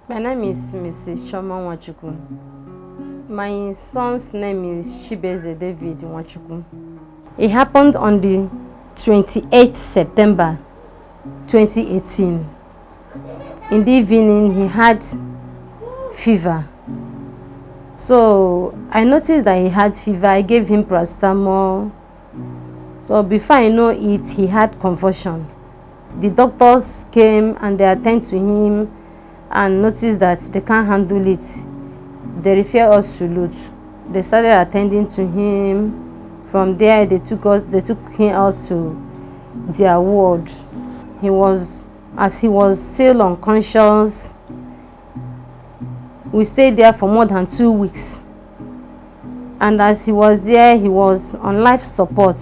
My name is Mrs. Choma Nwachukwu. My son's name is Chibeze David Nwachukwu. It happened on the 28th September 2018. In the evening, he had fever. So I noticed that he had fever. I gave him paracetamol. So before I know it, he had convulsion. The doctors came and they attended to him and noticed that they can't handle it. They referred us to LUTH. They started attending to him. From there, they took him out to their ward. As he was still unconscious, we stayed there for more than 2 weeks. And as he was there, he was on life support.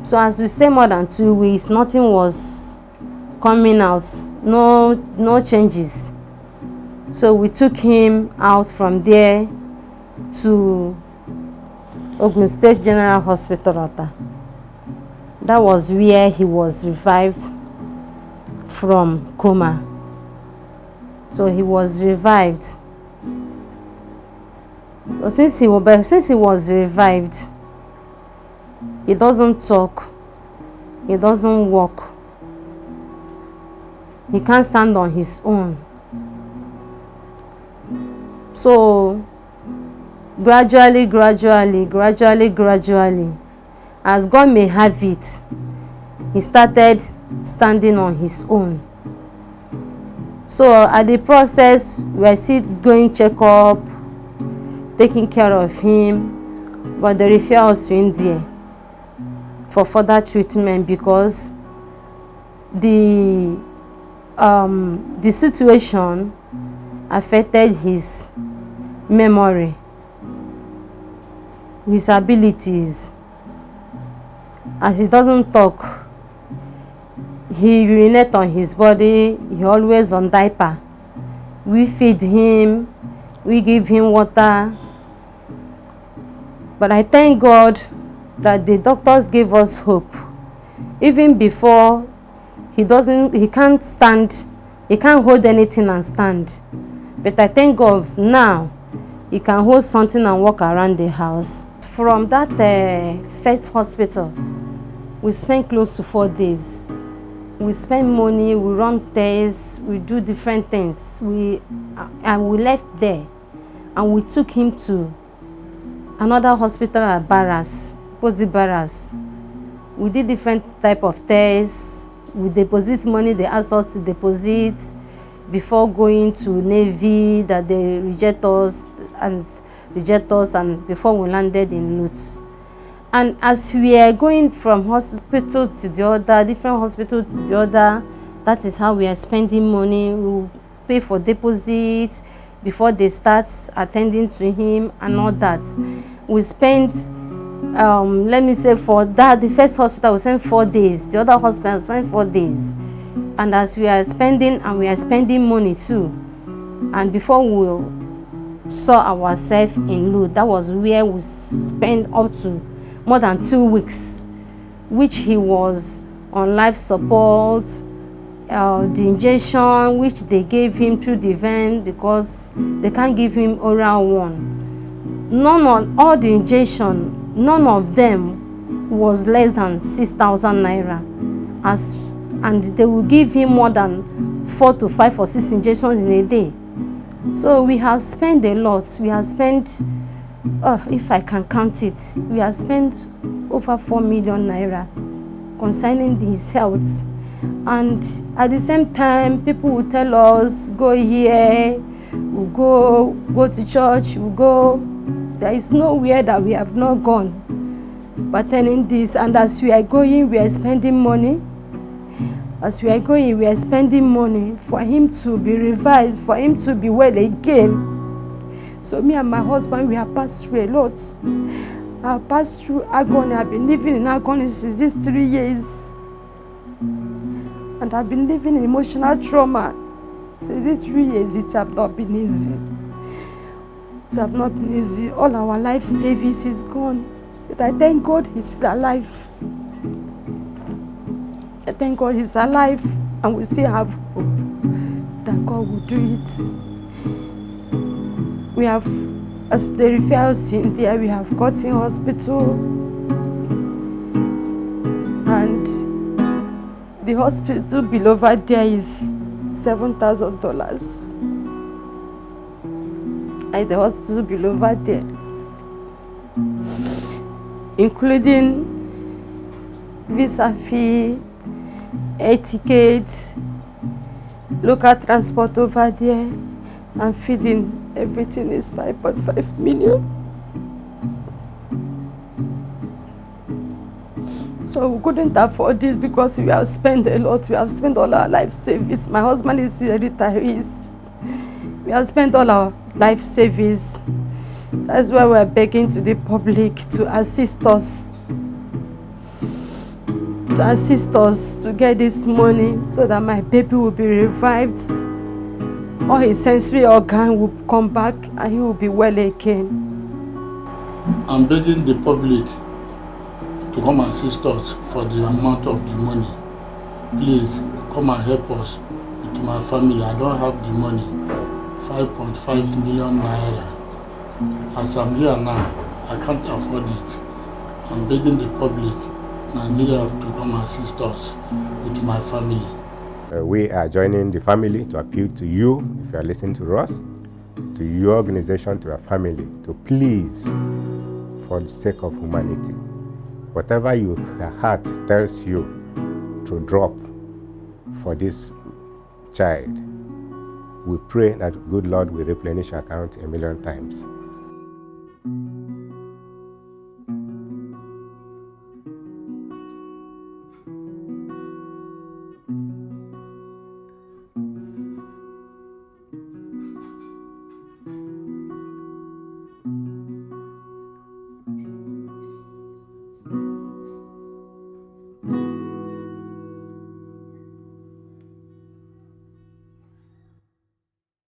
So as we stayed more than 2 weeks, nothing was coming out, no changes. So we took him out from there to Ogun State General Hospital. That was where he was revived from coma. So he was revived. So since he was revived, he doesn't talk, he doesn't walk, he can't stand on his own. So gradually, as God may have it, he started standing on his own. So at the process, we are still going check-up, taking care of him, but they refer us to India for further treatment because the situation affected his memory, his abilities. As he doesn't talk, he urinates on his body, he always on diaper. We feed him, we give him water. But I thank God that the doctors gave us hope. Even before, he can't stand, he can't hold anything and stand. But I thank God now he can hold something and walk around the house. From that first hospital, we spent close to 4 days. We spend money, we run tests, we do different things. We left there and we took him to another hospital at Barras, Posi Barras. We did different type of tests. We deposit money, they asked us to deposit before going to Navy, that they reject us and before we landed in LUTH. And as we are going from hospital to the other, different hospital to the other, that is how we are spending money. We pay for deposits before they start attending to him and all that. We spent, let me say, for that, the first hospital we spent 4 days, the other hospital spent 4 days. And as we are spending, and we are spending money too, and before we saw ourselves in LUTH, that was where we spent up to more than 2 weeks, which he was on life support, the injection which they gave him through the vein because they can't give him oral one. All the injection, none of them was less than 6,000 naira. And they will give him more than 4 to 5 or 6 injections in a day. So we have spent a lot. We have spent, if I can count it, we have spent over 4 million naira concerning his health. And at the same time, people will tell us, go here, we'll go to church, we'll go. There is nowhere that we have not gone pertaining this. And as we are going, we are spending money. As we are going, we are spending money for him to be revived, for him to be well again. So me and my husband, we have passed through a lot. I have passed through agony. I've been living in agony since these 3 years. And I've been living in emotional trauma since these 3 years. It has not been easy. It has not been easy. All our life savings is gone. But I thank God he's still alive. I thank God he's alive and we still have hope that God God will do it. We have, as they refer us in there, we have gotten hospital. And the hospital bill over there is $7,000. And the hospital bill over there, including visa fee, air ticket, local transport over there, and feeding, everything is 5.5 million. So we couldn't afford it because we have spent a lot. We have spent all our life savings. My husband is a retiree. We have spent all our life savings. That's why we're begging to the public to assist us. To assist us to get this money so that my baby will be revived. All his sensory organ will come back and he will be well again. I'm begging the public to come assist us for the amount of the money. Please come and help us with my family. I don't have the money, 5.5 million naira. As I'm here now, I can't afford it. I'm begging the public, Nigeria, to come assist us with my family. We are joining the family to appeal to you, if you are listening to us, to your organization, to your family, to please, for the sake of humanity, whatever your heart tells you to drop for this child, we pray that good Lord will replenish your account 1,000,000 times.